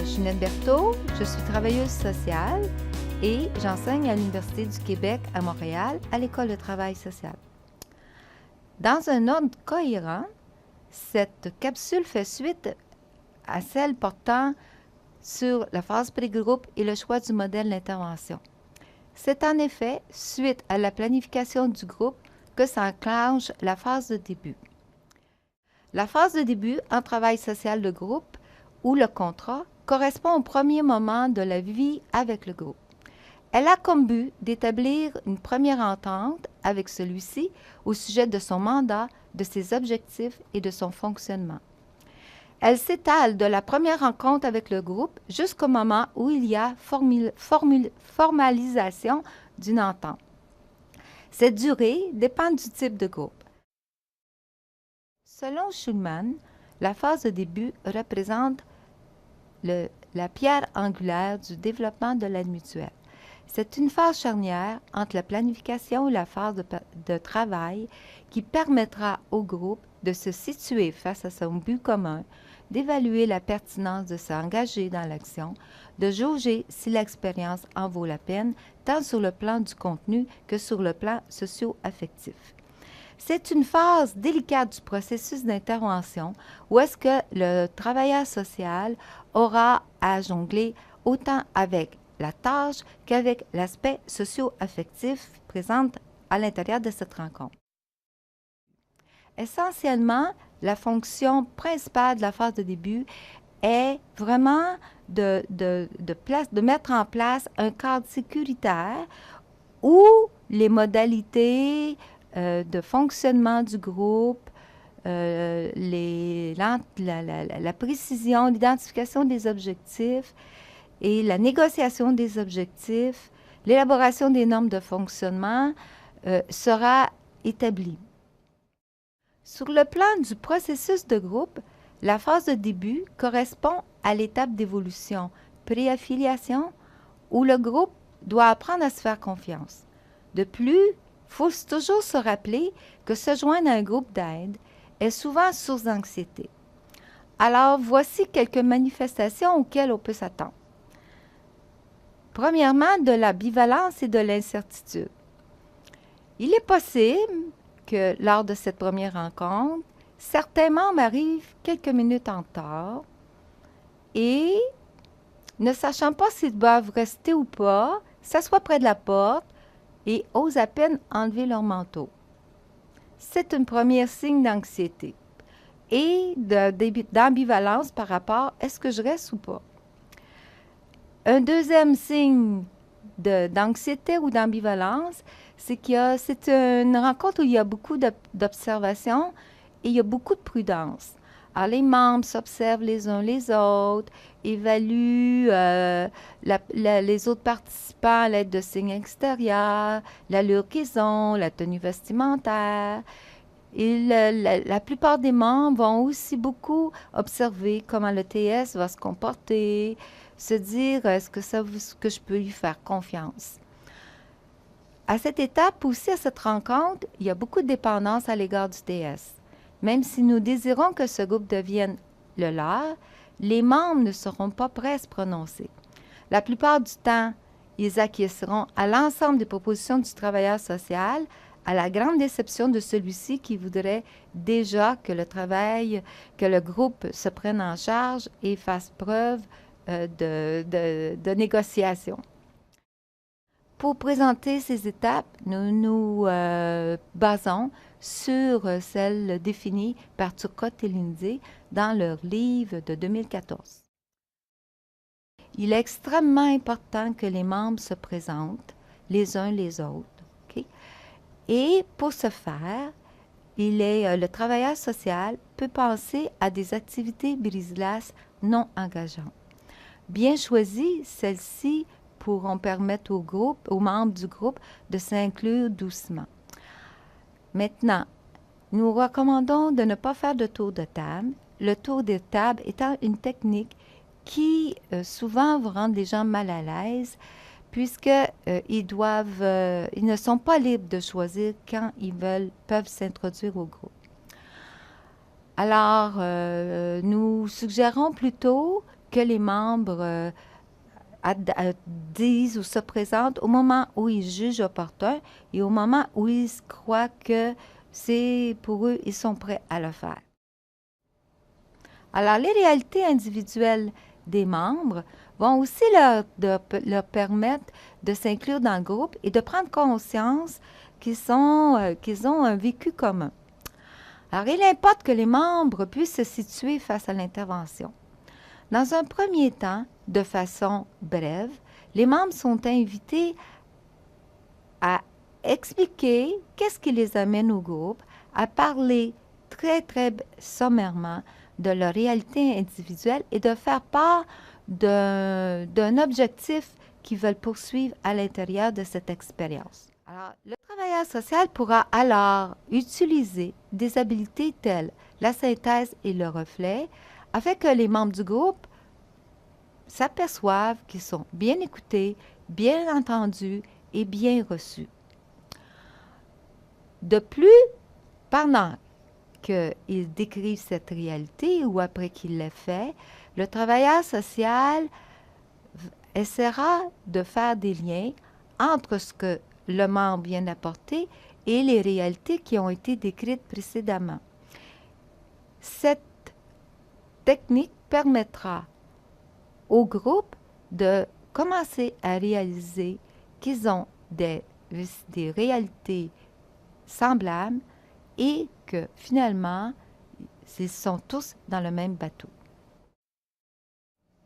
Ginette Berthaud, je suis travailleuse sociale et j'enseigne à l'Université du Québec à Montréal à l'École de travail social. Dans un ordre cohérent, cette capsule fait suite à celle portant sur la phase pré-groupe et le choix du modèle d'intervention. C'est en effet suite à la planification du groupe que s'enclenche la phase de début. La phase de début en travail social de groupe ou le contrat correspond au premier moment de la vie avec le groupe. Elle a comme but d'établir une première entente avec celui-ci au sujet de son mandat, de ses objectifs et de son fonctionnement. Elle s'étale de la première rencontre avec le groupe jusqu'au moment où il y a formalisation d'une entente. Cette durée dépend du type de groupe. Selon Schulman, la phase de début représente la pierre angulaire du développement de l'aide mutuelle. C'est une phase charnière entre la planification et la phase de travail qui permettra au groupe de se situer face à son but commun, d'évaluer la pertinence de s'engager dans l'action, de jauger si l'expérience en vaut la peine, tant sur le plan du contenu que sur le plan socio-affectif. C'est une phase délicate du processus d'intervention où est-ce que le travailleur social aura à jongler autant avec la tâche qu'avec l'aspect socio-affectif présent à l'intérieur de cette rencontre. Essentiellement, la fonction principale de la phase de début est vraiment de mettre en place un cadre sécuritaire où les modalités de fonctionnement du groupe, la précision, l'identification des objectifs et la négociation des objectifs, l'élaboration des normes de fonctionnement sera établie. Sur le plan du processus de groupe, la phase de début correspond à l'étape d'évolution, pré-affiliation, où le groupe doit apprendre à se faire confiance. De plus, il faut toujours se rappeler que se joindre à un groupe d'aide est souvent source d'anxiété. Alors, voici quelques manifestations auxquelles on peut s'attendre. Premièrement, de la bivalence et de l'incertitude. Il est possible que lors de cette première rencontre, certains membres arrivent quelques minutes en retard et, ne sachant pas s'ils doivent rester ou pas, s'assoient près de la porte et osent à peine enlever leur manteau. C'est un premier signe d'anxiété et d'ambivalence par rapport à est-ce que je reste ou pas. Un deuxième signe d'anxiété ou d'ambivalence, c'est une rencontre où il y a beaucoup d'observation et il y a beaucoup de prudence. Alors, les membres s'observent les uns les autres, évaluent les autres participants à l'aide de signes extérieurs, l'allure qu'ils ont, la tenue vestimentaire. Et la plupart des membres vont aussi beaucoup observer comment le TS va se comporter, se dire est-ce que je peux lui faire confiance. À cette étape aussi, à cette rencontre, il y a beaucoup de dépendance à l'égard du TS. Même si nous désirons que ce groupe devienne le leur, les membres ne seront pas prêts à se prononcer. La plupart du temps, ils acquiesceront à l'ensemble des propositions du travailleur social, à la grande déception de celui-ci qui voudrait déjà que le groupe se prenne en charge et fasse preuve de négociation. Pour présenter ces étapes, nous nous basons sur celles définies par Turcotte et Lindsay dans leur livre de 2014. Il est extrêmement important que les membres se présentent les uns les autres. Okay? Et pour ce faire, le travailleur social peut penser à des activités brise-glace non engageantes. Bien choisies, celles-ci pourront permettre aux membres du groupe de s'inclure doucement. Maintenant, nous recommandons de ne pas faire de tour de table, le tour de table étant une technique qui souvent va rendre les gens mal à l'aise puisqu'ils ne sont pas libres de choisir quand ils peuvent s'introduire au groupe. Alors, nous suggérons plutôt que les membres disent ou se présentent au moment où ils jugent opportun et au moment où ils croient que c'est pour eux, ils sont prêts à le faire. Alors, les réalités individuelles des membres vont aussi leur permettre de s'inclure dans le groupe et de prendre conscience qu'ils ont un vécu commun. Alors, il importe que les membres puissent se situer face à l'intervention. Dans un premier temps, de façon brève, les membres sont invités à expliquer qu'est-ce qui les amène au groupe, à parler très, très sommairement de leur réalité individuelle et de faire part d'un objectif qu'ils veulent poursuivre à l'intérieur de cette expérience. Alors, le travailleur social pourra alors utiliser des habiletés telles la synthèse et le reflet afin que les membres du groupe s'aperçoivent qu'ils sont bien écoutés, bien entendus et bien reçus. De plus, pendant qu'ils décrivent cette réalité ou après qu'il l'ait fait, le travailleur social essaiera de faire des liens entre ce que le membre vient d'apporter et les réalités qui ont été décrites précédemment. Cette technique permettra au groupe de commencer à réaliser qu'ils ont des réalités semblables et que finalement, ils sont tous dans le même bateau.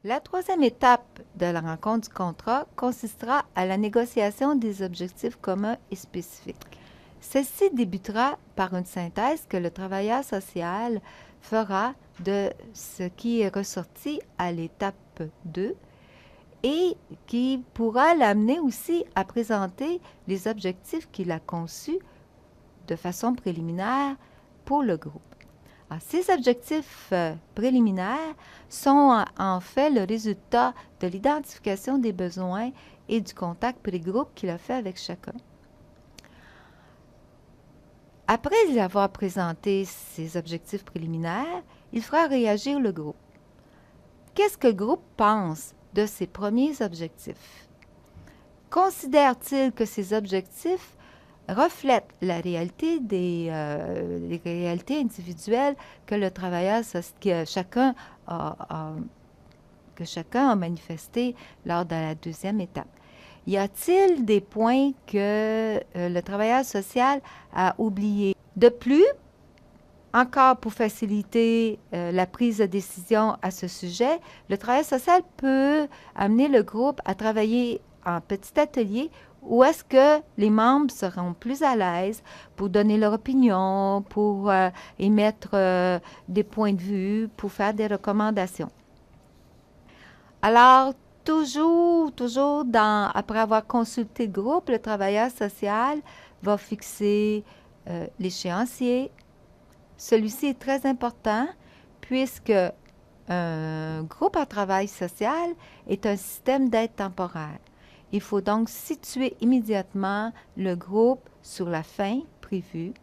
La troisième étape de la rencontre du contrat consistera à la négociation des objectifs communs et spécifiques. Celle-ci débutera par une synthèse que le travailleur social fera de ce qui est ressorti à l'étape 2 et qui pourra l'amener aussi à présenter les objectifs qu'il a conçus de façon préliminaire pour le groupe. Alors, ces objectifs préliminaires sont en fait le résultat de l'identification des besoins et du contact pré-groupe qu'il a fait avec chacun. Après avoir présenté ces objectifs préliminaires, il fera réagir le groupe. Qu'est-ce que le groupe pense de ces premiers objectifs? Considère-t-il que ces objectifs reflètent la réalité les réalités individuelles que le travailleur, que chacun a manifesté lors de la deuxième étape? Y a-t-il des points que le travailleur social a oubliés? De plus, encore pour faciliter la prise de décision à ce sujet, le travailleur social peut amener le groupe à travailler en petit atelier où est-ce que les membres seront plus à l'aise pour donner leur opinion, pour émettre des points de vue, pour faire des recommandations. Alors, toujours après avoir consulté le groupe, le travailleur social va fixer l'échéancier. Celui-ci est très important puisque un groupe à travail social est un système d'aide temporaire. Il faut donc situer immédiatement le groupe sur la fin prévue.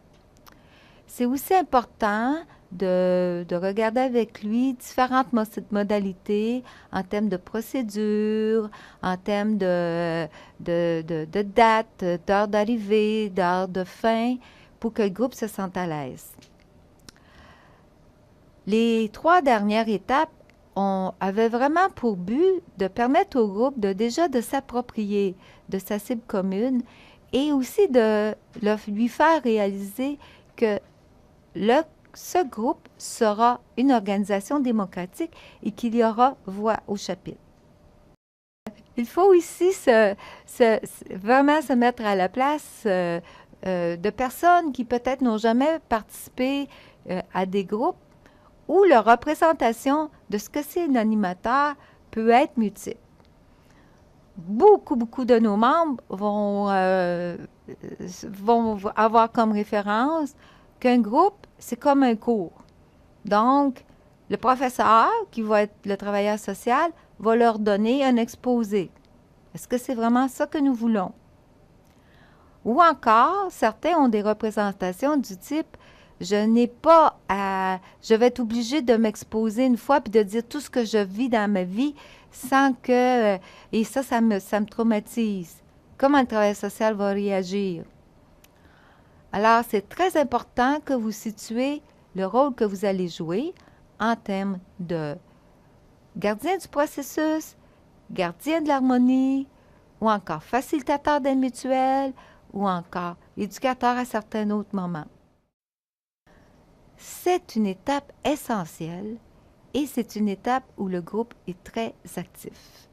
C'est aussi important de regarder avec lui différentes modalités en termes de procédure, en termes de date, d'heure d'arrivée, d'heure de fin, pour que le groupe se sente à l'aise. Les 3 dernières étapes avaient vraiment pour but de permettre au groupe de s'approprier de sa cible commune et aussi de lui faire réaliser que ce groupe sera une organisation démocratique et qu'il y aura voix au chapitre. Il faut ici vraiment se mettre à la place de personnes qui peut-être n'ont jamais participé à des groupes où la représentation de ce que c'est un animateur peut être multiple. Beaucoup de nos membres vont avoir comme référence qu'un groupe, c'est comme un cours. Donc, le professeur, qui va être le travailleur social, va leur donner un exposé. Est-ce que c'est vraiment ça que nous voulons? Ou encore, certains ont des représentations du type « Je n'ai pas je vais être obligée de m'exposer une fois puis de dire tout ce que je vis dans ma vie sans que... et ça me traumatise. Comment le travail social va réagir? Alors, c'est très important que vous situez le rôle que vous allez jouer en termes de gardien du processus, gardien de l'harmonie, ou encore facilitateur d'aide mutuelle, ou encore éducateur à certains autres moments. C'est une étape essentielle et c'est une étape où le groupe est très actif.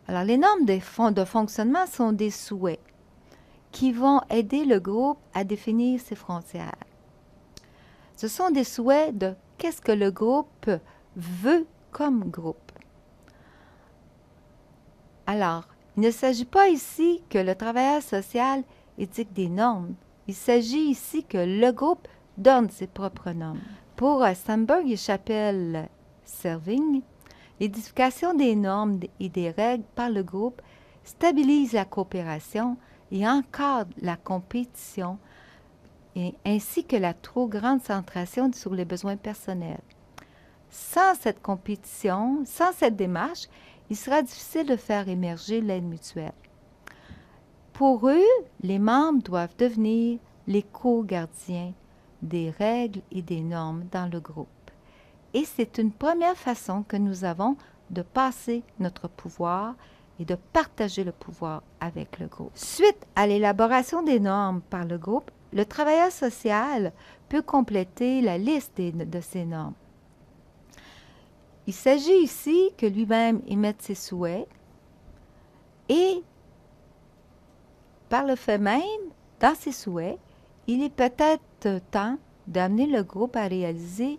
Alors, les normes de fonctionnement sont des souhaits qui vont aider le groupe à définir ses frontières. Ce sont des souhaits de qu'est-ce que le groupe veut comme groupe. Alors, il ne s'agit pas ici que le travailleur social édicte des normes. Il s'agit ici que le groupe donne ses propres normes. Pour Sandberg et Chappell-Serving, l'édification des normes et des règles par le groupe stabilise la coopération et encadre la compétition ainsi que la trop grande centration sur les besoins personnels. Sans cette compétition, sans cette démarche, il sera difficile de faire émerger l'aide mutuelle. Pour eux, les membres doivent devenir les co-gardiens des règles et des normes dans le groupe. Et c'est une première façon que nous avons de passer notre pouvoir et de partager le pouvoir avec le groupe. Suite à l'élaboration des normes par le groupe, le travailleur social peut compléter la liste de ces normes. Il s'agit ici que lui-même émette ses souhaits et, par le fait même, dans ses souhaits, il est peut-être temps d'amener le groupe à réaliser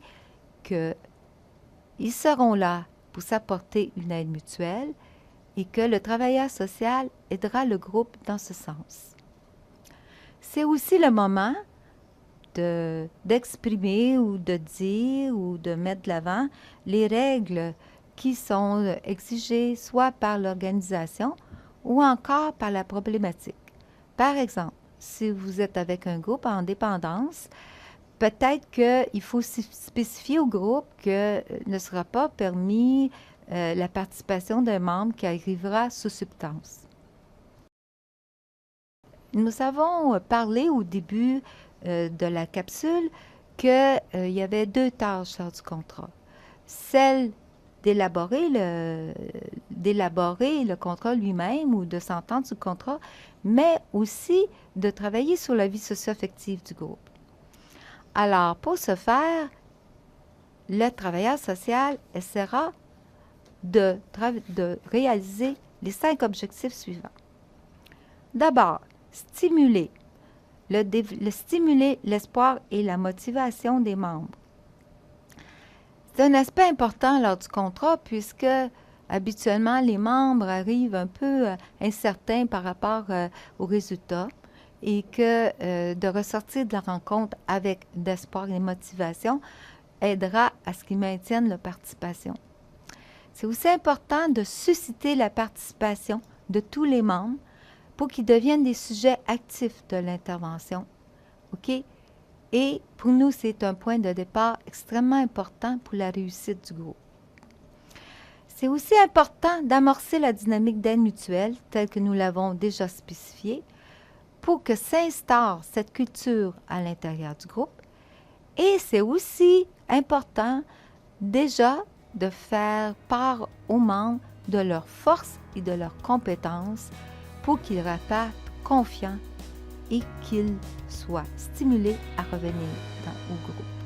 qu'ils seront là pour s'apporter une aide mutuelle et que le travailleur social aidera le groupe dans ce sens. C'est aussi le moment d'exprimer ou de dire ou de mettre de l'avant les règles qui sont exigées soit par l'organisation ou encore par la problématique. Par exemple, si vous êtes avec un groupe en dépendance, peut-être qu'il faut spécifier au groupe que ne sera pas permis la participation d'un membre qui arrivera sous substance. Nous avons parlé au début de la capsule qu'il y avait deux tâches lors du contrat. Celle d'élaborer le contrat lui-même ou de s'entendre sur le contrat, mais aussi de travailler sur la vie socio-affective du groupe. Alors, pour ce faire, le travailleur social essaiera de réaliser les 5 objectifs suivants. D'abord, stimuler l'espoir et la motivation des membres. C'est un aspect important lors du contrat puisque habituellement les membres arrivent un peu incertains par rapport aux résultats et que de ressortir de la rencontre avec d'espoir et de motivation aidera à ce qu'ils maintiennent leur participation. C'est aussi important de susciter la participation de tous les membres pour qu'ils deviennent des sujets actifs de l'intervention. OK? Et pour nous, c'est un point de départ extrêmement important pour la réussite du groupe. C'est aussi important d'amorcer la dynamique d'aide mutuelle, telle que nous l'avons déjà spécifiée, pour que s'instaure cette culture à l'intérieur du groupe. Et c'est aussi important déjà de faire part aux membres de leurs forces et de leurs compétences pour qu'ils repartent confiants et qu'ils soient stimulés à revenir au groupe.